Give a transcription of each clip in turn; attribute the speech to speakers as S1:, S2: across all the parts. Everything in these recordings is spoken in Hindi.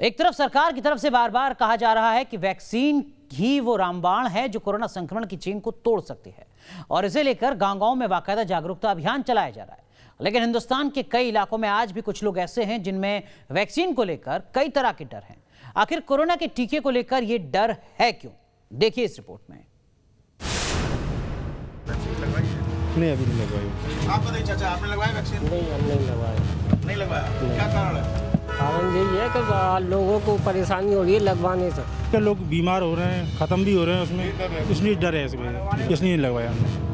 S1: एक तरफ सरकार की तरफ से बार बार कहा जा रहा है कि वैक्सीन ही वो रामबाण है जो कोरोना संक्रमण की चेन को तोड़ सकती है और इसे लेकर गांव-गांव में बाकायदा जागरूकता अभियान चलाया जा रहा है। लेकिन हिंदुस्तान के कई इलाकों में आज भी कुछ लोग ऐसे हैं जिनमें वैक्सीन को लेकर कई तरह के डर हैं। आखिर कोरोना के टीके को लेकर ये डर है क्यों? देखिए इस रिपोर्ट में।
S2: नहीं, अभी नहीं लगवाई।
S3: आप बताइए चाचा, आपने लगवाया वैक्सीन?
S4: नहीं, हम नहीं लगवाए।
S3: नहीं लगवाया, क्या कारण है?
S4: कारण यही है कि लोगों को परेशानी हो रही है लगवाने से।
S2: लोग बीमार हो रहे हैं, खत्म भी हो रहे हैं, उसमें इसलिए डर है, इसमें इसलिए नहीं लगवाया हमने।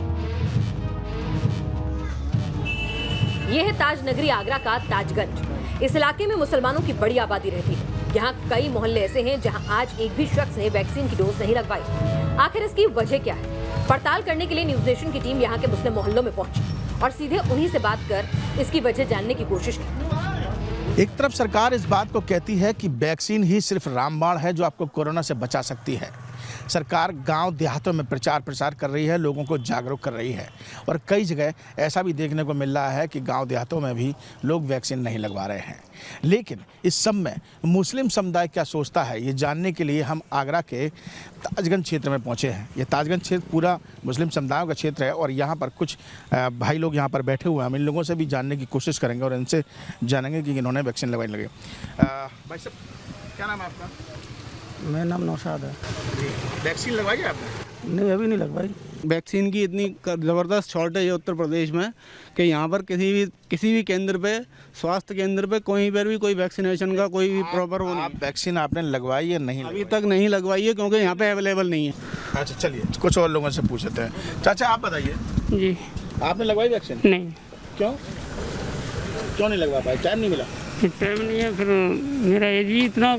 S5: यह है ताज नगरी आगरा का ताजगंज। इस इलाके में मुसलमानों की बड़ी आबादी रहती है। यहाँ कई मोहल्ले ऐसे हैं जहाँ आज एक भी शख्स ने वैक्सीन की डोज नहीं लगवाई। आखिर इसकी वजह क्या है? पड़ताल करने के लिए न्यूज नेशन की टीम यहाँ के मुस्लिम मोहल्लों में पहुंची और सीधे उन्हीं से बात कर इसकी वजह जानने की कोशिश की।
S3: एक तरफ सरकार इस बात को कहती है कि वैक्सीन ही सिर्फ रामबाण है जो आपको कोरोना से बचा सकती है। सरकार गांव देहातों में प्रचार प्रसार कर रही है, लोगों को जागरूक कर रही है और कई जगह ऐसा भी देखने को मिल रहा है कि गांव देहातों में भी लोग वैक्सीन नहीं लगवा रहे हैं। लेकिन इस सब में मुस्लिम समुदाय क्या सोचता है, ये जानने के लिए हम आगरा के ताजगंज क्षेत्र में पहुंचे हैं। ये ताजगंज क्षेत्र पूरा मुस्लिम समुदायों का क्षेत्र है और यहाँ पर कुछ भाई लोग यहाँ पर बैठे हुए हैं। हम इन लोगों से भी जानने की कोशिश करेंगे और इनसे जानेंगे कि इन्होंने वैक्सीन लगवाने लगे। भाई साहब, क्या नाम है आपका?
S6: मेरा नाम नौशाद है।
S3: वैक्सीन लगवाई है आपने?
S6: नहीं, अभी नहीं लगवाई।
S7: वैक्सीन की इतनी ज़बरदस्त शॉर्टेज है उत्तर प्रदेश में कि यहाँ पर किसी भी केंद्र पे, स्वास्थ्य केंद्र पे कहीं पर भी कोई वैक्सीनेशन का कोई भी प्रॉपर वो नहीं।
S3: वैक्सीन आपने लगवाई है? नहीं,
S7: अभी तक नहीं लगवाई है क्योंकि यहाँ पे अवेलेबल नहीं है।
S3: अच्छा, चलिए कुछ और लोगों से पूछते हैं। चाचा, आप बताइए,
S4: जी
S3: आपने लगवाई वैक्सीन?
S4: नहीं।
S3: क्यों नहीं लगवा पाए? टाइम नहीं मिला?
S4: टाइम नहीं है, फिर मेरा एज भी इतना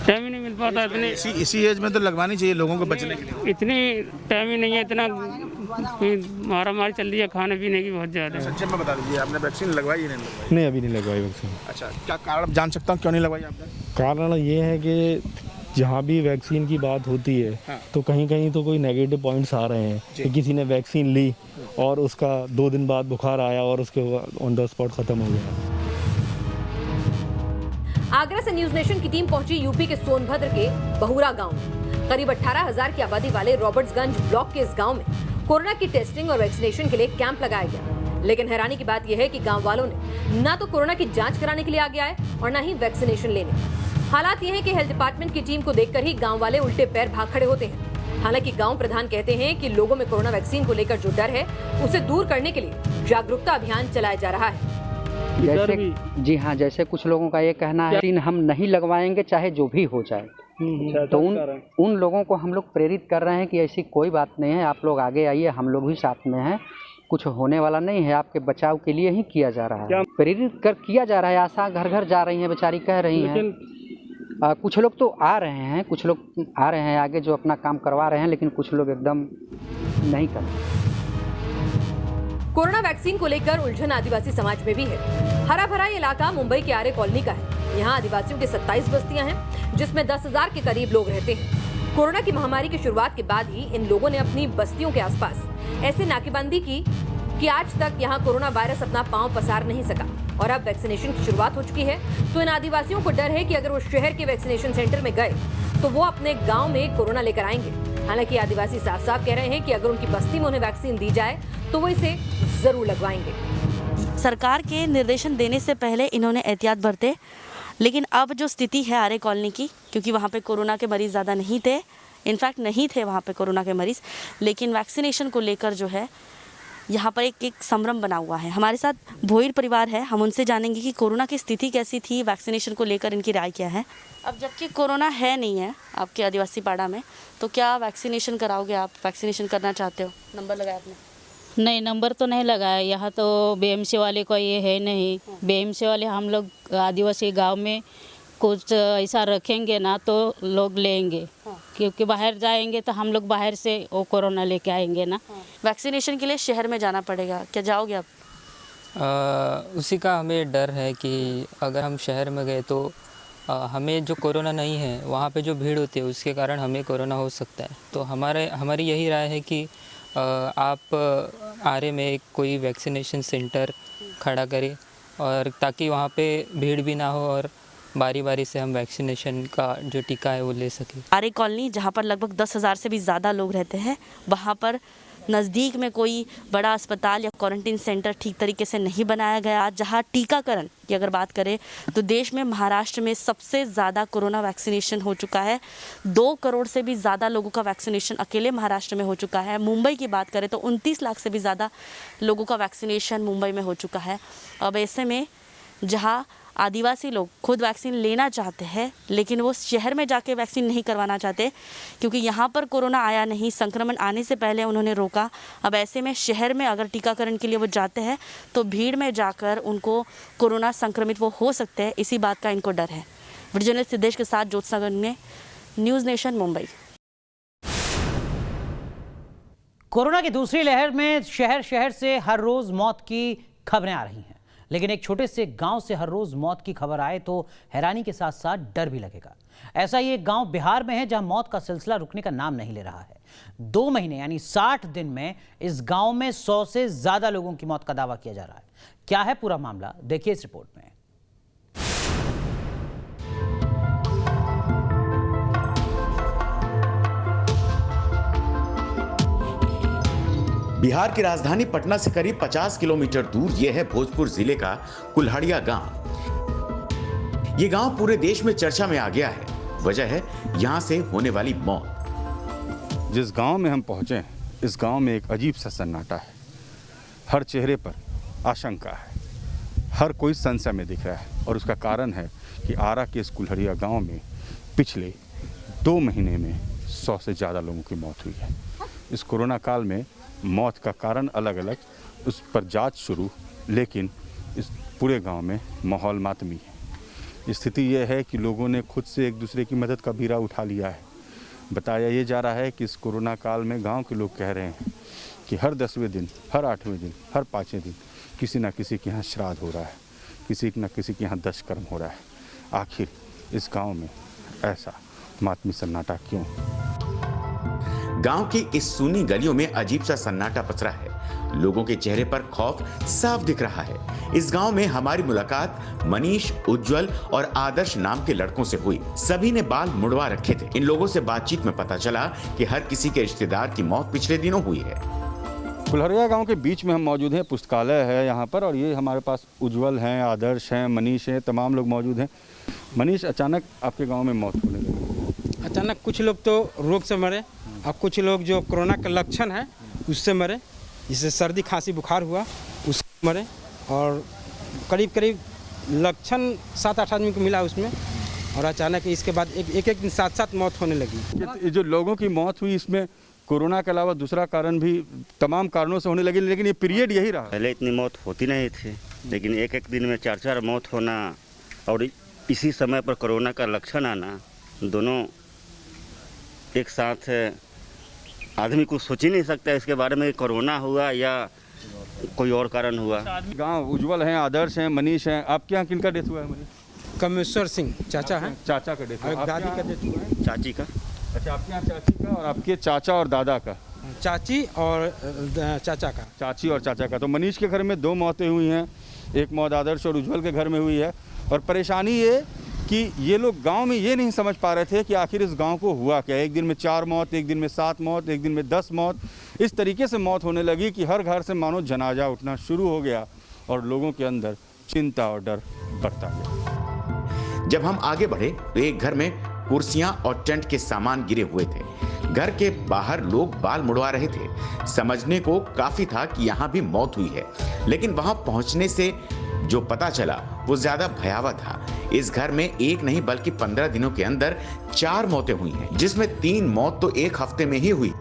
S4: टाइम ही नहीं मिल पाता। इतने
S3: इसी एज में तो लगवानी चाहिए लोगों को बचने के लिए।
S4: इतनी टाइम ही नहीं है, इतना मारामारी चल रही है खाने पीने की बहुत ज़्यादा।
S3: संक्षेप में बता दीजिए, आपने वैक्सीन लगवाई या नहीं लगवाई?
S2: नहीं, अभी नहीं लगवाई वैक्सीन।
S3: अच्छा, क्या कारण जान सकता हूँ क्यों नहीं लगवाई आपने?
S2: कारण ये है कि जहाँ भी वैक्सीन की बात होती है तो कहीं कहीं तो कोई नेगेटिव पॉइंट्स आ रहे हैं कि किसी ने वैक्सीन ली और उसका 2 दिन बाद बुखार आया और उसके ऑन द स्पॉट ख़त्म हो गया।
S5: आगरा से न्यूज नेशन की टीम पहुंची यूपी के सोनभद्र के बहुरा गांव में। करीब 18,000 की आबादी वाले रॉबर्ट्सगंज ब्लॉक के इस गांव में कोरोना की टेस्टिंग और वैक्सीनेशन के लिए कैंप लगाया गया। लेकिन हैरानी की बात यह है कि गांव वालों ने ना तो कोरोना की जांच कराने के लिए आगे आए और ना ही वैक्सीनेशन लेने। हालात ये है कि हेल्थ डिपार्टमेंट की टीम को देखकर ही गाँव वाले उल्टे पैर भाग खड़े होते हैं। हालांकि गाँव प्रधान कहते हैं कि लोगों में कोरोना वैक्सीन को लेकर जो डर है उसे दूर करने के लिए जागरूकता अभियान चलाया जा रहा है।
S8: जैसे जी हाँ, जैसे कुछ लोगों का ये कहना है कि हम नहीं लगवाएंगे चाहे जो भी हो जाए। तो उन लोगों को हम लोग प्रेरित कर रहे हैं कि ऐसी कोई बात नहीं है, आप लोग आगे आइए, हम लोग भी साथ में हैं, कुछ होने वाला नहीं है, आपके बचाव के लिए ही किया जा रहा है। प्रेरित कर किया जा रहा है। आशा घर घर जा रही हैं, बेचारी कह रही हैं। कुछ लोग तो आ रहे हैं, कुछ लोग आ रहे हैं आगे जो अपना काम करवा रहे हैं, लेकिन कुछ लोग एकदम नहीं कर रहे।
S5: कोरोना वैक्सीन को लेकर उलझन आदिवासी समाज में भी है। हरा भरा ये इलाका मुंबई के आरे कॉलोनी का है। यहाँ आदिवासियों की 27 बस्तियां हैं जिसमें 10,000 के करीब लोग रहते हैं। कोरोना की महामारी की शुरुआत के बाद ही इन लोगों ने अपनी बस्तियों के आसपास ऐसे नाकेबंदी की कि आज तक यहाँ कोरोना वायरस अपना पांव पसार नहीं सका। और अब वैक्सीनेशन की शुरुआत हो चुकी है तो इन आदिवासियों को डर है कि अगर वो शहर के वैक्सीनेशन सेंटर में गए तो वो अपने गाँव में कोरोना लेकर आएंगे। हालांकि आदिवासी साफ साफ कह रहे हैं कि अगर उनकी बस्ती में उन्हें वैक्सीन दी जाए तो वो इसे जरूर लगवाएंगे।
S9: सरकार के निर्देशन देने से पहले इन्होंने एहतियात बरते, लेकिन अब जो स्थिति है आरे कॉलोनी की, क्योंकि वहाँ पे कोरोना के मरीज़ ज़्यादा नहीं थे, इनफैक्ट नहीं थे वहाँ पे कोरोना के मरीज़, लेकिन वैक्सीनेशन को लेकर जो है यहाँ पर एक संभ्रम बना हुआ है। हमारे साथ भोईर परिवार है, हम उनसे जानेंगे कि कोरोना की स्थिति कैसी थी, वैक्सीनेशन को लेकर इनकी राय क्या है। अब जबकि कोरोना है नहीं है आपके आदिवासी पाड़ा में, तो क्या वैक्सीनेशन कराओगे आप? वैक्सीनेशन करना चाहते हो? नंबर लगाया आपने?
S10: नहीं, नंबर तो नहीं लगाया। यहाँ तो बीएमसी वाले को ये है नहीं। बीएमसी वाले हम लोग आदिवासी गांव में कुछ ऐसा रखेंगे ना तो लोग लेंगे। क्योंकि बाहर जाएंगे तो हम लोग बाहर से वो कोरोना लेके आएंगे ना।
S9: वैक्सीनेशन के लिए शहर में जाना पड़ेगा, क्या जाओगे आप?
S11: उसी का हमें डर है कि अगर हम शहर में गए तो हमें जो कोरोना नहीं है वहाँ पे जो भीड़ होती है उसके कारण हमें कोरोना हो सकता है। तो हमारी यही राय है कि आप आरे में कोई वैक्सीनेशन सेंटर खड़ा करें और ताकि वहाँ पे भीड़ भी ना हो और बारी बारी से हम वैक्सीनेशन का जो टीका है वो ले सकें।
S9: आर्य कॉलोनी जहाँ पर लगभग 10,000 से भी ज़्यादा लोग रहते हैं, वहाँ पर नज़दीक में कोई बड़ा अस्पताल या क्वारंटीन सेंटर ठीक तरीके से नहीं बनाया गया। जहाँ टीकाकरण की अगर बात करें तो देश में महाराष्ट्र में सबसे ज़्यादा कोरोना वैक्सीनेशन हो चुका है। 2 करोड़ से भी ज़्यादा लोगों का वैक्सीनेशन अकेले महाराष्ट्र में हो चुका है। मुंबई की बात करें तो 29 लाख से भी ज़्यादा लोगों का वैक्सीनेशन मुंबई में हो चुका है। अब ऐसे में जहाँ आदिवासी लोग खुद वैक्सीन लेना चाहते हैं लेकिन वो शहर में जाके वैक्सीन नहीं करवाना चाहते क्योंकि यहाँ पर कोरोना आया नहीं, संक्रमण आने से पहले उन्होंने रोका। अब ऐसे में शहर में अगर टीकाकरण के लिए वो जाते हैं तो भीड़ में जाकर उनको कोरोना संक्रमित वो हो सकते हैं, इसी बात का इनको डर है। वीडियो जर्नलिस्ट सिद्धेश के साथ ज्योत्सना ने न्यूज़ नेशन मुंबई।
S1: कोरोना की दूसरी लहर में शहर शहर से हर रोज मौत की खबरें आ रही हैं, लेकिन एक छोटे से गांव से हर रोज मौत की खबर आए तो हैरानी के साथ साथ डर भी लगेगा। ऐसा ही एक गांव बिहार में है जहां मौत का सिलसिला रुकने का नाम नहीं ले रहा है। 2 महीने यानी 60 दिन में इस गांव में 100 से ज्यादा लोगों की मौत का दावा किया जा रहा है। क्या है पूरा मामला, देखिए इस रिपोर्ट में।
S12: बिहार की राजधानी पटना से करीब 50 किलोमीटर दूर यह है भोजपुर जिले का कुल्हड़िया गांव। यह गांव पूरे देश में चर्चा में आ गया है। वजह है यहां से होने वाली मौत।
S13: जिस गांव में हम पहुंचे हैं, इस गांव में एक अजीब सा सन्नाटा है। हर चेहरे पर आशंका है, हर कोई संशय में दिख रहा है और उसका कारण है कि आरा के इस कुल्हड़िया गांव में पिछले 2 महीने में 100 से ज़्यादा लोगों की मौत हुई है। इस कोरोना काल में मौत का कारण अलग अलग, उस पर जांच शुरू, लेकिन इस पूरे गांव में माहौल मातमी है। स्थिति यह है कि लोगों ने खुद से एक दूसरे की मदद का बीड़ा उठा लिया है। बताया ये जा रहा है कि इस कोरोना काल में गांव के लोग कह रहे हैं कि हर 10वें दिन, हर 8वें दिन, हर 5वें दिन किसी न किसी के यहाँ श्राद्ध हो रहा है, किसी न किसी के यहाँ दशकर्म हो रहा है। आखिर इस गाँव में ऐसा मातमी सन्नाटा क्यों?
S12: गांव की इस सूनी गलियों में अजीब सा सन्नाटा पसरा है। लोगों के चेहरे पर खौफ साफ दिख रहा है। इस गांव में हमारी मुलाकात मनीष, उज्जवल और आदर्श नाम के लड़कों से हुई। सभी ने बाल मुड़वा रखे थे। इन लोगों से बातचीत में पता चला कि हर किसी के रिश्तेदार की मौत पिछले दिनों हुई है।
S13: कुल्हड़िया गांव के बीच में हम मौजूद हैं। पुस्तकालय है यहाँ पर और ये हमारे पास उज्जवल हैं, आदर्श हैं, मनीष हैं, तमाम लोग मौजूद हैं। मनीष, अचानक आपके गाँव में मौत होने लगी।
S6: अचानक कुछ लोग तो रोग से मरे और कुछ लोग जो कोरोना का लक्षण है उससे मरे, जिससे सर्दी खांसी बुखार हुआ उससे मरे। और करीब करीब लक्षण 7-8 आदमी को मिला उसमें, और अचानक इसके बाद एक दिन 7 मौत होने लगी।
S13: ये जो लोगों की मौत हुई इसमें कोरोना के अलावा दूसरा कारण भी तमाम कारणों से होने लगी, लेकिन ये पीरियड यही रहा।
S14: पहले इतनी मौत होती नहीं थी, लेकिन एक दिन में 4 मौत होना और इसी समय पर कोरोना का लक्षण आना, दोनों एक साथ आदमी कुछ सोच ही नहीं सकता इसके बारे में, कोरोना हुआ या कोई और कारण हुआ।
S13: गांव उज्जवल हैं, आदर्श हैं, मनीष हैं। आपके यहाँ किनका डेथ हुआ है? मनीष,
S6: कमेश्वर सिंह चाचा हैं।
S13: चाचा का डेथ हुआ।
S6: दादी का डेथ हुआ है।
S14: चाची का।
S13: अच्छा, आपके यहाँ चाची का और आपके चाचा और दादा का?
S6: चाची और चाचा का।
S13: चाची और चाचा का। तो मनीष के घर में 2 मौतें हुई हैं, एक मौत आदर्श और उज्जवल के घर में हुई है। और परेशानी ये कि ये लोग गांव में ये नहीं समझ पा रहे थे कि आखिर इस गांव को हुआ क्या। एक दिन में 4 मौत, एक दिन में 7 मौत, एक दिन में 10 मौत, इस तरीके से मौत होने लगी कि हर घर से मानो जनाजा उठना शुरू हो गया और लोगों के अंदर चिंता और डर बढ़ता गया।
S12: जब हम आगे बढ़े तो एक घर में कुर्सियां और टेंट के सामान गिरे हुए थे। घर के बाहर लोग बाल मुड़वा रहे थे। समझने को काफी था कि यहाँ भी मौत हुई है, लेकिन वहां पहुंचने से जो पता चला वो ज्यादा भयावह था। इस घर में एक नहीं बल्कि 15 दिनों के अंदर 4 मौतें हुई हैं, जिसमें 3 मौत तो एक हफ्ते में ही हुई।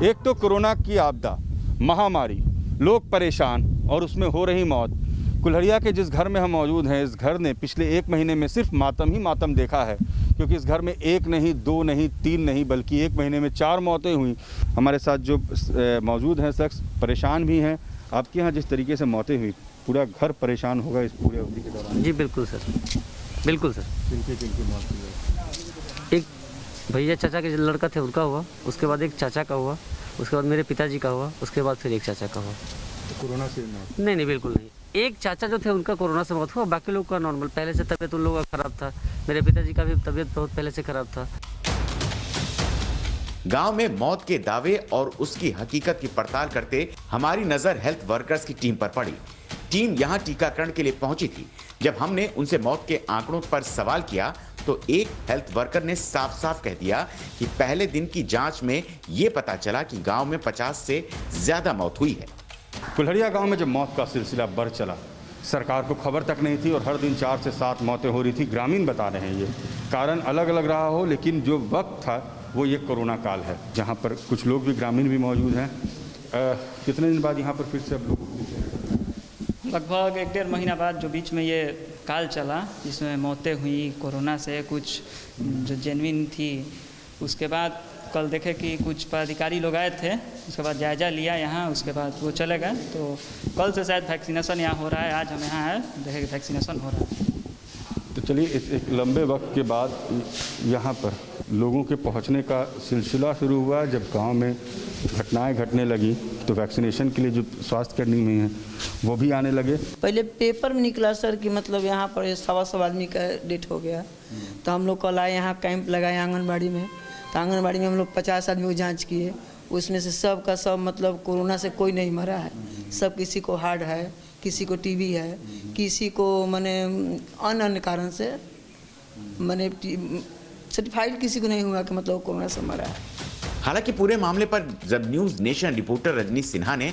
S13: एक तो कोरोना की आपदा, महामारी, लोग परेशान और उसमें हो रही मौत। कुल्हड़िया के जिस घर में हम मौजूद हैं, इस घर ने पिछले 1 महीने में सिर्फ मातम ही मातम देखा है, क्योंकि इस घर में 1 नहीं, 2 नहीं, 3 नहीं, बल्कि 1 महीने में 4 मौतें हुई। हमारे साथ जो मौजूद हैं शख्स परेशान भी हैं। आपके यहाँ जिस तरीके से मौतें हुई, पूरा घर परेशान होगा इस पूरे अवधि के दौरान?
S15: जी बिल्कुल सर, बिल्कुल सर।
S13: किनकी मौत हुई?
S15: एक भैया चाचा के जो लड़का थे उनका हुआ, उसके बाद एक चाचा का हुआ, उसके बाद मेरे पिताजी का हुआ, उसके बाद फिर एक चाचा का हुआ।
S13: तो कोरोना से मौत?
S15: नहीं, बिल्कुल नहीं। एक चाचा जो थे उनका कोरोना से मौत हुआ, बाकी लोग का नॉर्मल। पहले से तबीयत उन लोगों का खराब था, मेरे पिताजी का भी तबीयत बहुत पहले से खराब था।
S12: गांव में मौत के दावे और उसकी हकीकत की पड़ताल करते हमारी नजर हेल्थ वर्कर्स की टीम पर पड़ी। टीम यहां टीकाकरण के लिए पहुंची थी। जब हमने उनसे मौत के आंकड़ों पर सवाल किया तो एक हेल्थ वर्कर ने साफ साफ कह दिया कि पहले दिन की जांच में ये पता चला कि गांव में 50 से ज्यादा मौत हुई है।
S13: कुल्हड़िया गांव में जब मौत का सिलसिला बढ़ चला, सरकार को खबर तक नहीं थी और हर दिन 4 से 7 मौतें हो रही थी। ग्रामीण बता रहे हैं ये कारण अलग अलग रहा हो, लेकिन जो वक्त था वो ये कोरोना काल है, जहाँ पर कुछ लोग भी ग्रामीण भी मौजूद हैं। कितने दिन बाद यहाँ पर फिर से अब लोग?
S16: लगभग 1-1.5 महीना बाद जो बीच में ये काल चला, जिसमें मौतें हुई कोरोना से, कुछ जो जेन्युइन थी। उसके बाद कल देखे कि कुछ पदाधिकारी लोग आए थे, उसके बाद जायजा लिया यहाँ, उसके बाद वो चले गए। तो कल से शायद वैक्सीनेशन यहाँ हो रहा है। आज हम यहाँ आए, देखे कि वैक्सीनेशन हो रहा है।
S13: तो चलिए, एक लंबे वक्त के बाद यहाँ पर लोगों के पहुँचने का सिलसिला शुरू हुआ। जब गांव में घटनाएं घटने लगी तो वैक्सीनेशन के लिए जो स्वास्थ्यकर्मी में हैं वो भी आने लगे।
S17: पहले पेपर में निकला सर कि मतलब यहाँ पर 125 आदमी का डेथ हो गया। तो हम लोग कल आए, यहाँ कैंप लगाए आंगनबाड़ी में। तो आंगनबाड़ी में हम लोग 50 आदमी को जाँच किए। उसमें से सब का सब मतलब कोरोना से कोई नहीं मरा है। सब, किसी को हार्ट है, किसी को टीबी है, किसी को माने अन्य कारण से माने सर्टिफाइड किसी को नहीं हुआ कि मतलब कोरोना से मरा है।
S12: हालांकि पूरे मामले पर जब news nation reporter Rajni Sinha ने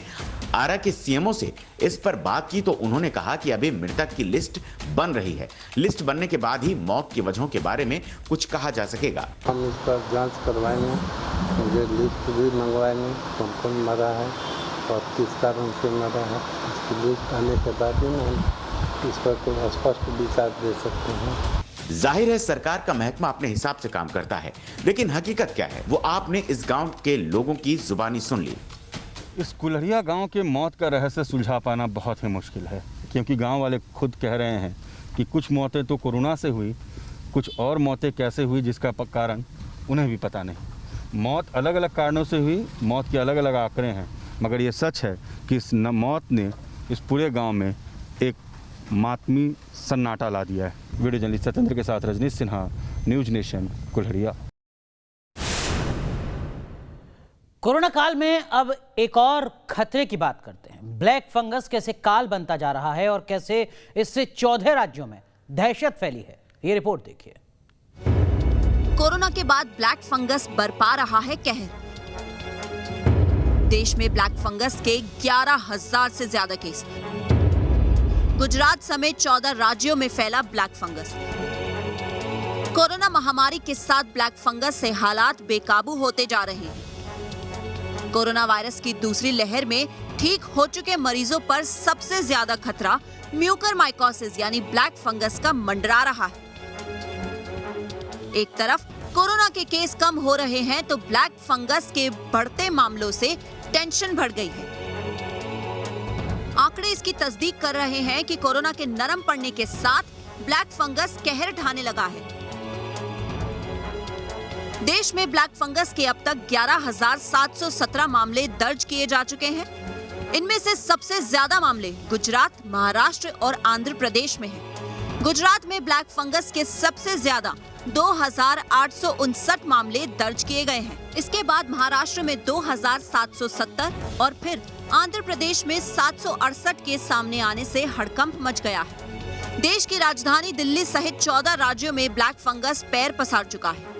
S12: आरा के सीएमओ से इस पर बात की तो उन्होंने कहा कि अभी मृतक की लिस्ट बन रही है। लिस्ट बनने के बाद ही मौत की वजहों के बारे में कुछ कहा जा सकेगा।
S18: हम इस पर जांच करवाएंगे, मुझे लिस्ट भी मंगवाएंगे कौन कौन मरा है और किस कारण से मरा है। इसकी लिस्ट आने के बाद ही हम इस पर कोई स्पष्ट विचार दे सकते हैं।
S12: जाहिर है सरकार का महकमा अपने हिसाब से काम करता है, लेकिन हकीकत क्या है वो आपने इस गांव के लोगों की जुबानी सुन ली।
S13: इस कुल्हड़िया गांव के मौत का रहस्य सुलझा पाना बहुत ही मुश्किल है, क्योंकि गांव वाले खुद कह रहे हैं कि कुछ मौतें तो कोरोना से हुई, कुछ और मौतें कैसे हुई जिसका कारण उन्हें भी पता नहीं। मौत अलग अलग कारणों से हुई, मौत के अलग अलग आंकड़े हैं, मगर ये सच है कि इस मौत ने इस पूरे गाँव में एक मातमी सन्नाटा ला दिया है। वीडियो जर्नलिस्ट सत्येंद्र के साथ Rajnish Sinha, news nation, Kulhadiya.
S1: Corona काल में अब एक और खतरे की बात करते हैं। ब्लैक फंगस कैसे काल बनता जा रहा है और कैसे इससे 14 राज्यों में दहशत फैली है, ये रिपोर्ट देखिए।
S19: कोरोना के बाद ब्लैक फंगस बरपा रहा है कहर। देश में ब्लैक फंगस के 11,000 से ज्यादा केस। गुजरात समेत 14 राज्यों में फैला ब्लैक फंगस। कोरोना महामारी के साथ ब्लैक फंगस से हालात बेकाबू होते जा रहे हैं। कोरोना वायरस की दूसरी लहर में ठीक हो चुके मरीजों पर सबसे ज्यादा खतरा म्यूकरमाइकोसिस यानी ब्लैक फंगस का मंडरा रहा है। एक तरफ कोरोना के केस कम हो रहे हैं तो ब्लैक फंगस के बढ़ते मामलों से टेंशन बढ़ गई है। आंकड़े इसकी तस्दीक कर रहे हैं कि कोरोना के नरम पड़ने के साथ ब्लैक फंगस कहर ढाने लगा है। देश में ब्लैक फंगस के अब तक 11,717 मामले दर्ज किए जा चुके हैं। इनमें से सबसे ज्यादा मामले गुजरात, महाराष्ट्र और आंध्र प्रदेश में हैं। गुजरात में ब्लैक फंगस के सबसे ज्यादा 2,859 मामले दर्ज किए गए हैं। इसके बाद महाराष्ट्र में 2,770 और फिर आंध्र प्रदेश में 768 केस सामने आने से हड़कंप मच गया है। देश की राजधानी दिल्ली सहित 14 राज्यों में ब्लैक फंगस पैर पसार चुका है।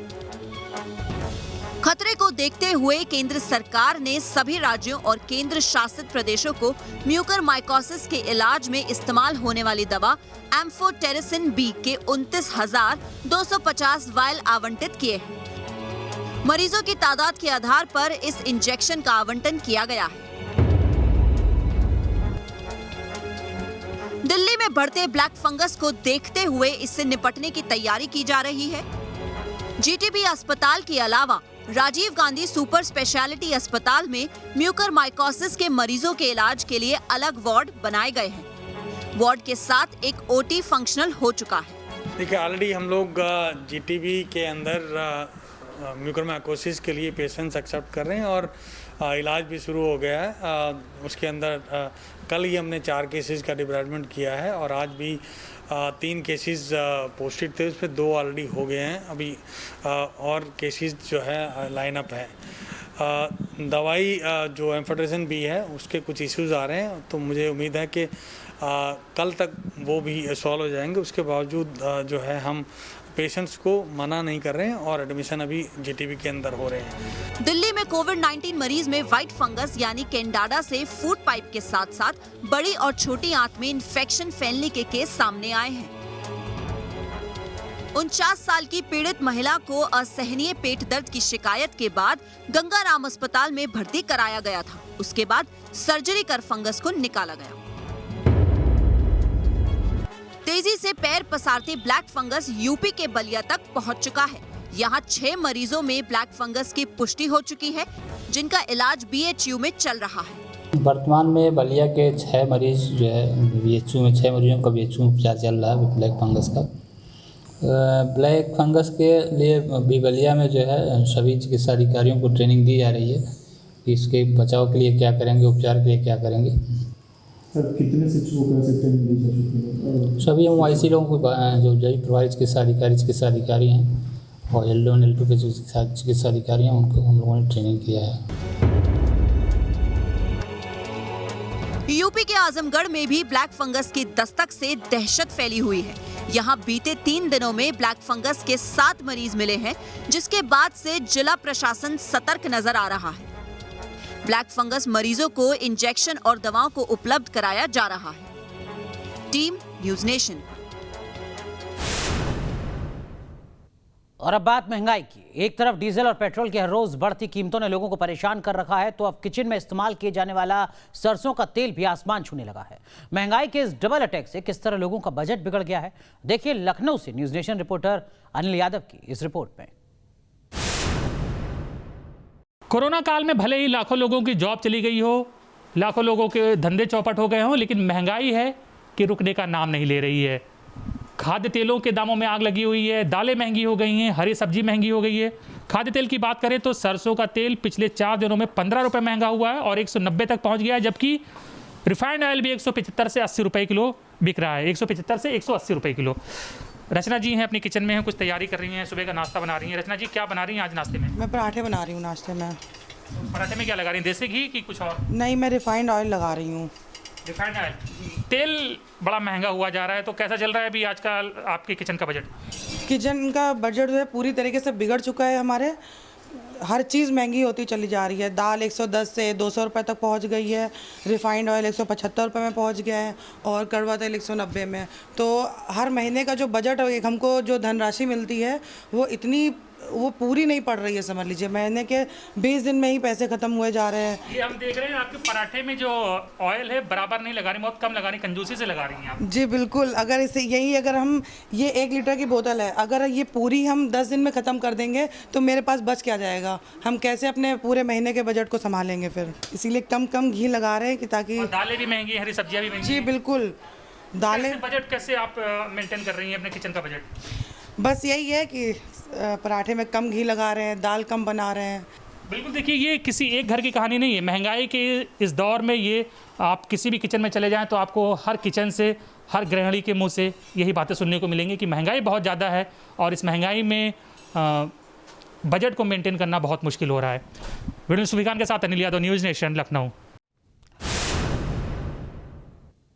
S19: खतरे को देखते हुए केंद्र सरकार ने सभी राज्यों और केंद्र शासित प्रदेशों को म्यूकरमाइकोसिस के इलाज में इस्तेमाल होने वाली दवा एम्फोटेरिसिन बी के 29,250 वायल आवंटित किए हैं। मरीजों की तादाद के आधार पर इस इंजेक्शन का आवंटन किया गया है। दिल्ली में बढ़ते ब्लैक फंगस को देखते हुए इससे निपटने की तैयारी की जा रही है। जीटीबी अस्पताल के अलावा राजीव गांधी सुपर स्पेशलिटी अस्पताल में म्यूकरमाइकोसिस के मरीजों के इलाज के लिए अलग वार्ड बनाए गए हैं। वार्ड के साथ एक ओटी फंक्शनल हो चुका है।
S20: देखिए, ऑलरेडी हम लोग जीटीबी के अंदर म्यूकरमाइकोसिस के लिए पेशेंट्स एक्सेप्ट कर रहे हैं और इलाज भी शुरू हो गया है। उसके अंदर कल ही हमने 4 केसेस का डिब्राइडमेंट किया है और आज भी 3 केसेस पोस्टेड थे, उस पर 2 ऑलरेडी हो गए हैं। अभी और केसेस जो है लाइन अप है। दवाई जो एम्फेट्रेजिन भी है उसके कुछ इश्यूज़ आ रहे हैं, तो मुझे उम्मीद है कि कल तक वो भी सॉल्व हो जाएंगे। उसके बावजूद जो है हम पेशेंट्स को मना नहीं कर रहे हैं और एडमिशन अभी जीटीबी के अंदर हो रहे हैं।
S19: दिल्ली में कोविड-19 मरीज में व्हाइट फंगस यानी कैंडाडा से फूड पाइप के साथ साथ बड़ी और छोटी आंत में इन्फेक्शन फैलने के केस सामने आए हैं। 49 साल की पीड़ित महिला को असहनीय पेट दर्द की शिकायत के बाद गंगाराम अस्पताल में भर्ती कराया गया था। उसके बाद सर्जरी कर फंगस को निकाला गया। तेजी से पैर पसारते ब्लैक फंगस यूपी के बलिया तक पहुंच चुका है। यहां 6 मरीजों में ब्लैक फंगस की पुष्टि हो चुकी है, जिनका इलाज बीएचयू में चल रहा है।
S21: वर्तमान में बलिया के 6 मरीज जो है बीएचयू में 6 मरीजों का बीएचयू उपचार चल रहा है ब्लैक फंगस का। ब्लैक फंगस के लिए भी बलिया में जो है सभी चिकित्सा अधिकारियों को ट्रेनिंग दी जा रही है कि इसके बचाव के लिए क्या करेंगे, उपचार के लिए क्या करेंगे।
S2: सर कितने शिक्षकों को ऐसे ट्रेनिंग दी जा चुकी है?
S21: सभी हम ऐसे लोगों को जो जय प्रभारी चिकित्सा अधिकारी हैं और L1 L2 के जो चिकित्सा अधिकारी हैं उनको हम लोगों ने ट्रेनिंग किया है।
S19: यूपी के आजमगढ़ में भी ब्लैक फंगस की दस्तक से दहशत फैली हुई है। यहाँ बीते 3 दिनों में ब्लैक फंगस के 7 मरीज मिले हैं, जिसके बाद से जिला प्रशासन सतर्क नजर आ रहा है। ब्लैक फंगस मरीजों को इंजेक्शन और दवाओं को उपलब्ध कराया जा रहा है। Team news nation.
S1: और अब बात महंगाई की। एक तरफ डीजल और पेट्रोल की हर रोज बढ़ती कीमतों ने लोगों को परेशान कर रखा है, तो अब किचन में इस्तेमाल किए जाने वाला सरसों का तेल भी आसमान छूने लगा है। महंगाई के इस डबल अटैक से किस तरह लोगों का बजट बिगड़ गया है, देखिए लखनऊ से news nation reporter Anil Yadav की इस रिपोर्ट में।
S22: कोरोना काल में भले ही लाखों लोगों की जॉब चली गई हो, लाखों लोगों के धंधे चौपट हो गए हों, लेकिन महंगाई है कि रुकने का नाम नहीं ले रही है। खाद्य तेलों के दामों में आग लगी हुई है, दालें महंगी हो गई हैं, हरी सब्जी महंगी हो गई है। खाद्य तेल की बात करें तो सरसों का तेल पिछले 4 दिनों में 15 रुपये महंगा हुआ है और 190 तक पहुंच गया है, जबकि रिफाइंड ऑयल भी 175 से 80 रुपये किलो बिक रहा है। 175 से 180 रुपये किलो। रचना जी हैं अपनी किचन में हैं, कुछ तैयारी कर रही हैं, सुबह का नाश्ता बना रही हैं। रचना जी क्या बना रही हैं आज नाश्ते में?
S23: मैं पराठे बना रही हूँ नाश्ते में।
S22: पराठे में क्या लगा रही हैं, देसी घी कि कुछ और?
S23: नहीं, मैं रिफाइंड ऑयल लगा रही हूँ।
S22: Refined oil. तेल बड़ा महंगा हुआ जा रहा है, तो कैसा चल रहा है अभी आजकल आपके किचन का बजट?
S23: किचन का बजट जो है पूरी तरीके से बिगड़ चुका है। हमारे हर चीज़ महंगी होती चली जा रही है। दाल 110 से 200 रुपये तक पहुंच गई है, रिफाइंड ऑयल 175 रुपये में पहुंच गया है और कड़वा तेल 190 में। तो हर महीने का जो बजट हमको जो धनराशि मिलती है वो पूरी नहीं पड़ रही है। समझ लीजिए महीने के 20 दिन में ही पैसे खत्म हुए जा रहे हैं।
S22: ये हम देख रहे हैं आपके पराठे में जो ऑयल है बराबर नहीं लगा रही, बहुत कम लगा रही, कंजूसी से लगा रही हैं आप।
S23: जी बिल्कुल। अगर अगर हम ये 1 लीटर की बोतल है, अगर ये पूरी हम 10 दिन में ख़त्म कर देंगे तो मेरे पास बच क्या जाएगा? हम कैसे अपने पूरे महीने के बजट को संभालेंगे फिर? इसीलिए कम घी लगा रहे हैं कि ताकि।
S22: दालें भी महंगी, हरी सब्जियाँ भी महंगी।
S23: जी बिल्कुल। दालें।
S22: बजट कैसे आप मेंटेन कर रही हैं अपने किचन का बजट?
S23: बस यही है कि पराठे में कम घी लगा रहे हैं, दाल कम बना रहे हैं।
S22: बिल्कुल। देखिए ये किसी एक घर की कहानी नहीं है। महंगाई के इस दौर में ये आप किसी भी किचन में चले जाएं तो आपको हर किचन से, हर गृहिणी के मुंह से यही बातें सुनने को मिलेंगी कि महंगाई बहुत ज़्यादा है और इस महंगाई में बजट को मेंटेन करना बहुत मुश्किल हो रहा है। वीडियो सुविकान के साथ अनिल यादव, न्यूज़ नेशन, लखनऊ।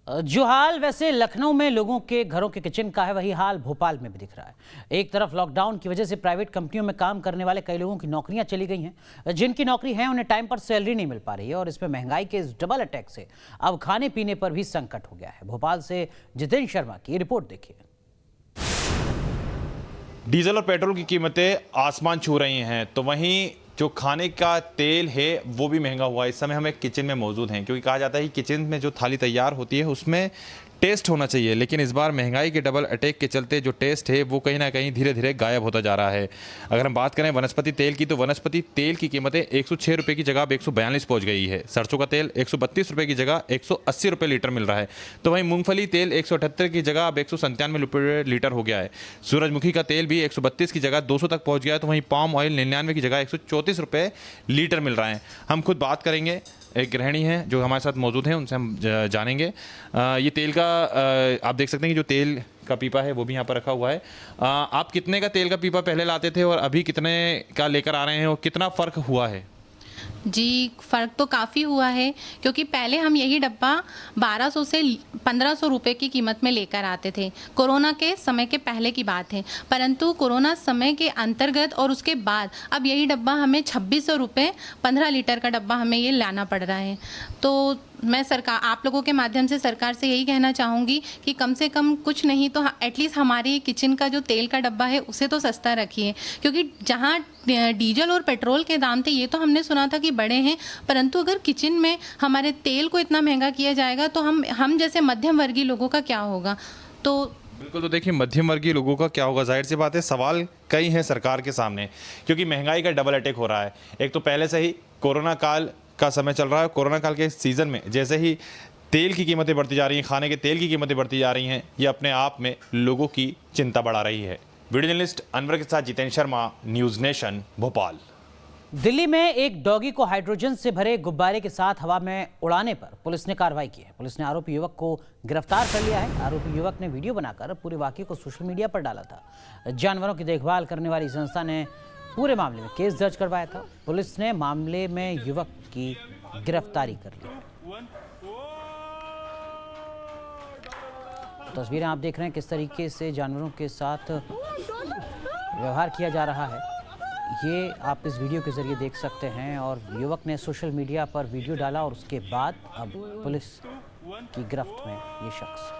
S1: जो हाल वैसे लखनऊ में लोगों के घरों के किचन का है, वही हाल भोपाल में भी दिख रहा है। एक तरफ लॉकडाउन की वजह से प्राइवेट कंपनियों में काम करने वाले कई लोगों की नौकरियां चली गई हैं। जिनकी नौकरी है उन्हें टाइम पर सैलरी नहीं मिल पा रही है और इसमें महंगाई के इस डबल अटैक से अब खाने पीने पर भी संकट हो गया है। भोपाल से जितेंद्र शर्मा की रिपोर्ट देखिए।
S24: डीजल और पेट्रोल की कीमतें आसमान छू रही हैं, तो वहीं जो खाने का तेल है वो भी महंगा हुआ है। इस समय हम एक किचन में मौजूद हैं, क्योंकि कहा जाता है कि किचन में जो थाली तैयार होती है उसमें टेस्ट होना चाहिए, लेकिन इस बार महंगाई के डबल अटैक के चलते जो टेस्ट है वो कहीं ना कहीं धीरे धीरे गायब होता जा रहा है। अगर हम बात करें वनस्पति तेल की, तो वनस्पति तेल की कीमतें 106 रुपये की जगह अब 142 पहुंच गई है। सरसों का तेल 132 रुपये की जगह 180 रुपये लीटर मिल रहा है। तो वहीं मूंगफली तेल 178 की जगह अब 197 रुपये लीटर हो गया है। सूरजमुखी का तेल भी 132 की जगह 200 तक पहुँच गया है। तो वहीं पाम ऑयल 99 की जगह 134 रुपये लीटर मिल रहा है। हम खुद बात करेंगे, एक गृहिणी है जो हमारे साथ मौजूद हैं, उनसे हम जानेंगे। ये तेल का आप देख सकते हैं कि जो तेल का पीपा है वो भी यहाँ पर रखा हुआ है। आप कितने का तेल का पीपा पहले लाते थे और अभी कितने का लेकर आ रहे हैं और कितना फ़र्क हुआ है?
S3: जी, फ़र्क तो काफ़ी हुआ है, क्योंकि पहले हम यही डब्बा 1200 से 1500 रुपए की कीमत में लेकर आते थे। कोरोना के समय के पहले की बात है, परंतु कोरोना समय के अंतर्गत और उसके बाद अब यही डब्बा हमें 2600 रुपये 15 लीटर का डब्बा हमें ये लाना पड़ रहा है। तो मैं सरकार, आप लोगों के माध्यम से सरकार से यही कहना चाहूँगी कि कम से कम कुछ नहीं तो एटलीस्ट हमारी किचन का जो तेल का डब्बा है उसे तो सस्ता रखिए, क्योंकि जहाँ डीजल और पेट्रोल के दाम थे ये तो हमने सुना था कि बड़े हैं, परंतु अगर किचन में हमारे तेल को इतना महंगा किया जाएगा तो हम जैसे मध्यम वर्गीय लोगों का क्या होगा। तो
S24: बिल्कुल, तो देखिए मध्यम वर्गीय लोगों का क्या होगा, जाहिर सी बात है सवाल कई हैं सरकार के सामने, क्योंकि महंगाई का डबल अटैक हो रहा है। एक तो पहले से ही कोरोना काल का समय चल रहा है। कोरोना काल के सीज़न में जैसे ही तेल की कीमतें बढ़ती जा रही हैं, खाने के तेल की कीमतें बढ़ती जा रही हैं, ये अपने आप में लोगों की चिंता बढ़ा रही है। वीडियो जर्नलिस्ट अनवर के साथ जितेंद्र शर्मा, न्यूज़ नेशन, भोपाल।
S1: दिल्ली में एक डॉगी को हाइड्रोजन से भरे गुब्बारे के साथ हवा में उड़ाने पर पुलिस ने कार्रवाई की है। पुलिस ने आरोपी युवक को गिरफ्तार कर लिया है। आरोपी युवक ने वीडियो बनाकर पूरे वाकये को सोशल मीडिया पर डाला था। जानवरों की देखभाल करने वाली संस्था ने पूरे मामले में केस दर्ज करवाया था। पुलिस ने मामले में युवक की गिरफ्तारी कर ली। तस्वीरें आप देख रहे हैं किस तरीके से जानवरों के साथ व्यवहार किया जा रहा है, ये आप इस वीडियो के जरिए देख सकते हैं। और युवक ने सोशल मीडिया पर वीडियो डाला और उसके बाद अब पुलिस की गिरफ्त में ये शख्स।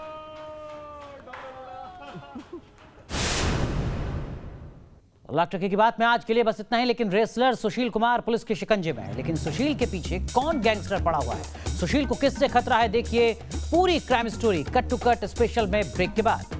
S1: लाख टके की बात में आज के लिए बस इतना ही, लेकिन रेसलर सुशील कुमार पुलिस के शिकंजे में है। लेकिन सुशील के पीछे कौन गैंगस्टर पड़ा हुआ है, सुशील को किससे खतरा है, देखिए पूरी crime story cut to cut special में ब्रेक के बाद।